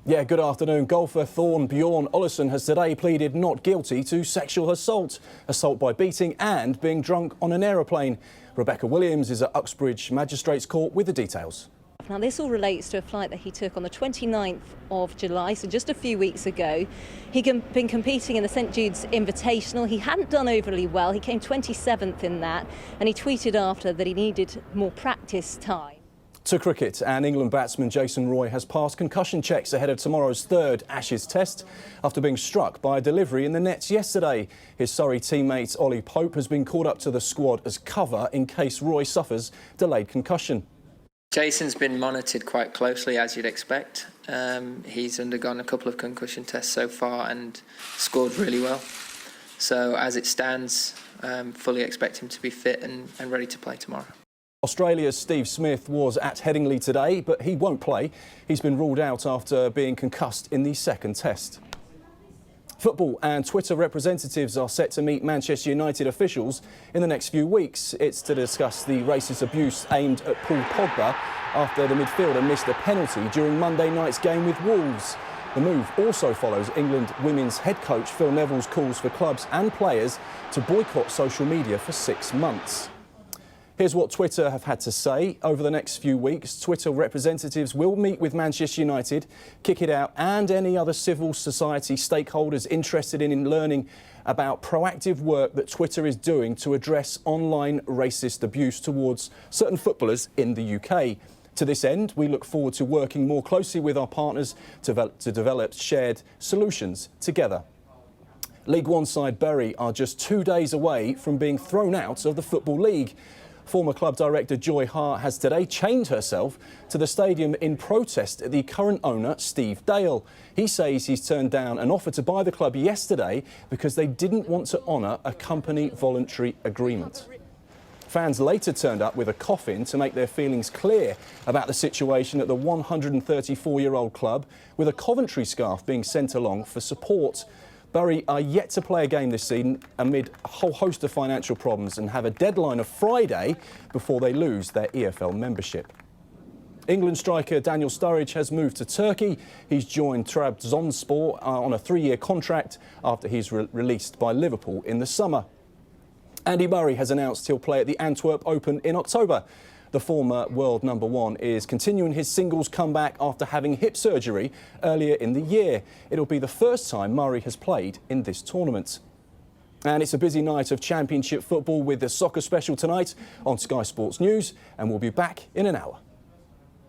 Yeah, good afternoon. Golfer Thorn Bjorn Olesen has today pleaded not guilty to sexual assault by beating and being drunk on an aeroplane. Rebecca Williams is at Uxbridge Magistrates Court with the details. Now, this all relates to a flight that he took on the 29th of July, so just a few weeks ago. He'd been competing in the St Jude's Invitational. He hadn't done overly well. He came 27th in that, and he tweeted after that he needed more practice time. To cricket, and England batsman Jason Roy has passed concussion checks ahead of tomorrow's third Ashes test after being struck by a delivery in the nets yesterday. His Surrey teammate Ollie Pope has been called up to the squad as cover in case Roy suffers delayed concussion. Jason's been monitored quite closely, as you'd expect. He's undergone a couple of concussion tests so far and scored really well. So as it stands, fully expect him to be fit and ready to play tomorrow. Australia's Steve Smith was at Headingley today, but he won't play. He's been ruled out after being concussed in the second test. Football and Twitter representatives are set to meet Manchester United officials in the next few weeks. It's to discuss the racist abuse aimed at Paul Pogba after the midfielder missed a penalty during Monday night's game with Wolves. The move also follows England women's head coach Phil Neville's calls for clubs and players to boycott social media for 6 months. Here's what Twitter have had to say. Over the next few weeks, Twitter representatives will meet with Manchester United, Kick It Out and any other civil society stakeholders interested in learning about proactive work that Twitter is doing to address online racist abuse towards certain footballers in the UK. To this end, we look forward to working more closely with our partners to develop shared solutions together. League One side Bury are just 2 days away from being thrown out of the Football League. Former club director Joy Hart has today chained herself to the stadium in protest at the current owner, Steve Dale. He says he's turned down an offer to buy the club yesterday because they didn't want to honour a company voluntary agreement. Fans later turned up with a coffin to make their feelings clear about the situation at the 134-year-old club, with a Coventry scarf being sent along for support. Bury are yet to play a game this season amid a whole host of financial problems and have a deadline of Friday before they lose their EFL membership. England striker Daniel Sturridge has moved to Turkey. He's joined Trabzonspor on a 3-year contract after he's released by Liverpool in the summer. Andy Murray has announced he'll play at the Antwerp Open in October. The former world #1 is continuing his singles comeback after having hip surgery earlier in the year. It'll be the first time Murray has played in this tournament. And it's a busy night of championship football with the soccer special tonight on Sky Sports News, and we'll be back in an hour.